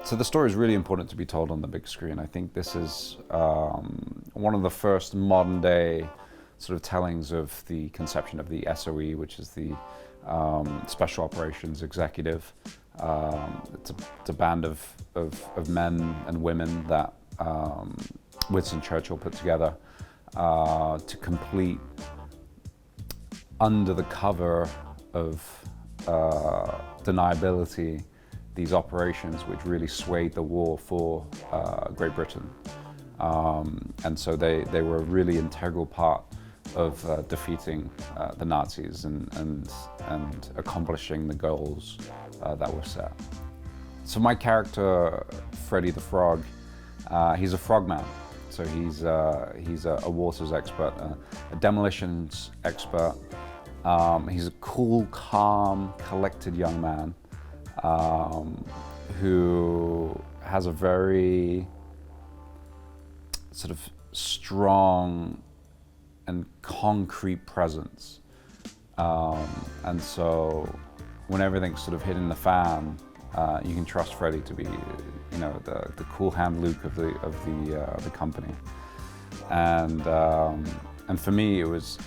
So the story is really important to be told on the big screen. I think this is one of the first modern day sort of tellings of the conception of the SOE, which is the Special Operations Executive. It's a band of men and women that Winston Churchill put together to complete, under the cover of deniability, these operations which really swayed the war for Great Britain. And so they were a really integral part of defeating the Nazis and accomplishing the goals that were set. So my character, Freddy the Frog, he's a frogman. So he's a waters expert, a demolitions expert. He's a cool, calm, collected young man who has a very sort of strong and concrete presence. And so when everything's sort of hitting the fan, you can trust Freddy to be, you know, the cool hand Luke of the company. And for me, it was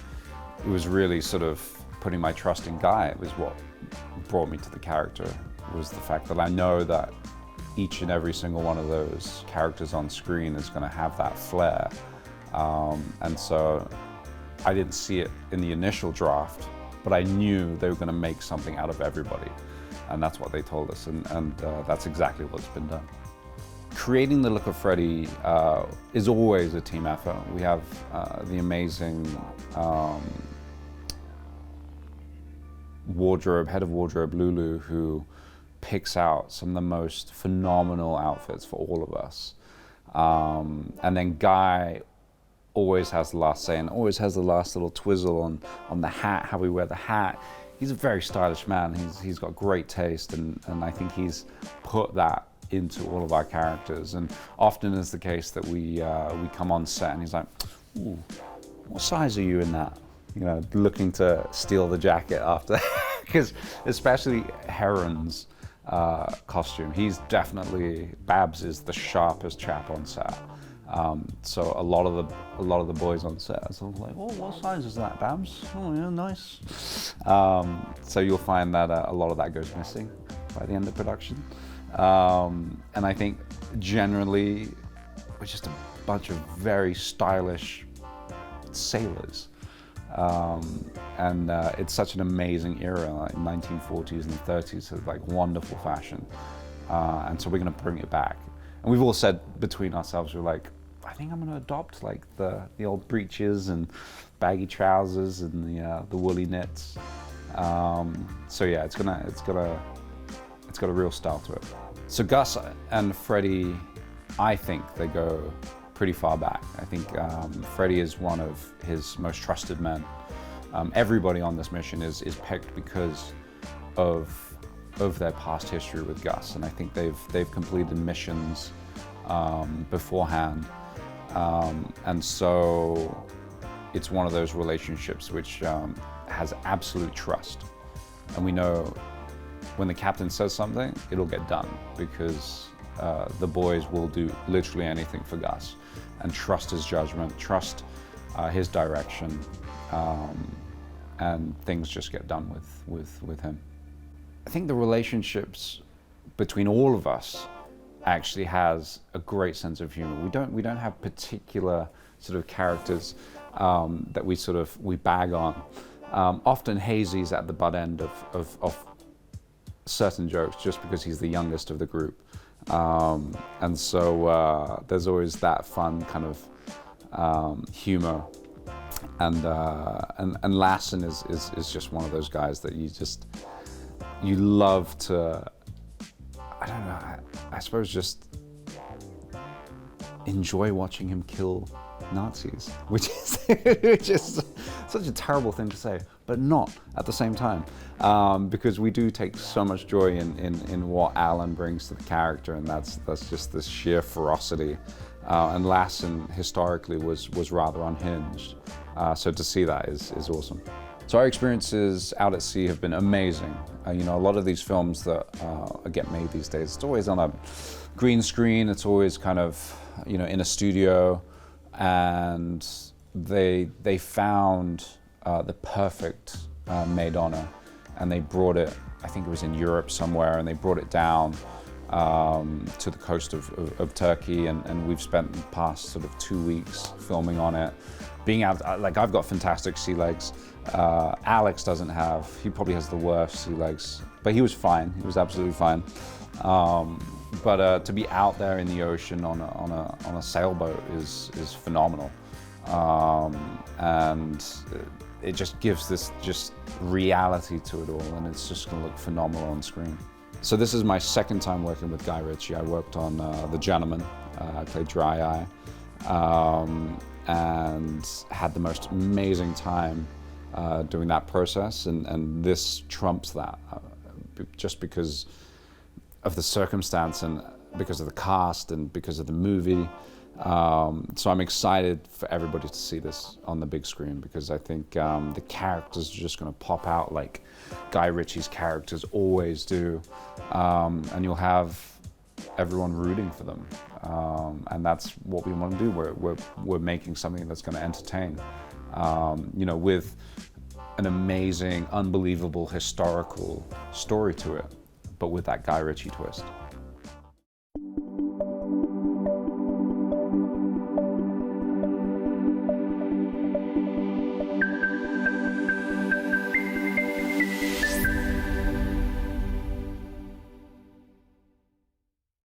really sort of putting my trust in Guy. It was what brought me to the character, was the fact that I know that each and every single one of those characters on screen is going to have that flair. And so I didn't see it in the initial draft, but I knew they were going to make something out of everybody. And that's what they told us, and that's exactly what's been done. Creating the look of Freddy is always a team effort. We have the amazing head of wardrobe, Lulu, who picks out some of the most phenomenal outfits for all of us. And then Guy always has the last say and always has the last little twizzle on the hat, how we wear the hat. He's a very stylish man. He's got great taste, and I think he's put that into all of our characters. And often is the case that we come on set and he's like, "Ooh, what size are you in that?" You know, looking to steal the jacket after, because especially Heron's costume, he's definitely, Babs is the sharpest chap on set. So a lot of the boys on set are sort of like, "Oh, what size is that, Babs? Oh yeah, nice." So you'll find that a lot of that goes missing by the end of production. And I think generally we're just a bunch of very stylish sailors. And it's such an amazing era, like 1940s and 30s, of like wonderful fashion. And so we're going to bring it back. And we've all said between ourselves, we're like, I think I'm going to adopt like the old breeches and baggy trousers and the woolly knits. So yeah, it's got a real style to it. So Gus and Freddy, I think they go pretty far back. I think Freddy is one of his most trusted men. Everybody on this mission is picked because of their past history with Gus, and I think they've completed missions beforehand, and so it's one of those relationships which has absolute trust, and we know when the captain says something, it'll get done, because the boys will do literally anything for Gus, and trust his judgment, trust his direction, and things just get done with him. I think the relationships between all of us actually has a great sense of humor. We don't have particular sort of characters that we bag on. Often Hazy's at the butt end of certain jokes just because he's the youngest of the group. And so there's always that fun kind of humor. And Lassen is just one of those guys that you love to, I don't know, I suppose just enjoy watching him kill Nazis, which is such a terrible thing to say, but not at the same time, because we do take so much joy in what Alan brings to the character, and that's just this sheer ferocity. And Lassen historically was rather unhinged, so to see that is awesome. So our experiences out at sea have been amazing. You know, a lot of these films that get made these days, it's always on a green screen, it's always kind of, you know, in a studio, and they found the perfect maid honor, and they brought it, I think it was in Europe somewhere, and they brought it down to the coast of Turkey, and we've spent the past sort of 2 weeks filming on it. Being out, like, I've got fantastic sea legs. Alex doesn't have, he probably has the worst sea legs, but he was fine, he was absolutely fine. But to be out there in the ocean on a sailboat is phenomenal. And it just gives this just reality to it all, and it's just gonna look phenomenal on screen. So this is my second time working with Guy Ritchie. I worked on The Gentleman, I played Dry Eye, and had the most amazing time doing that process, and this trumps that, just because of the circumstance and because of the cast and because of the movie. So I'm excited for everybody to see this on the big screen, because I think the characters are just going to pop out like Guy Ritchie's characters always do, and you'll have everyone rooting for them, and that's what we want to do. We're making something that's going to entertain, you know, with an amazing, unbelievable historical story to it, but with that Guy Ritchie twist.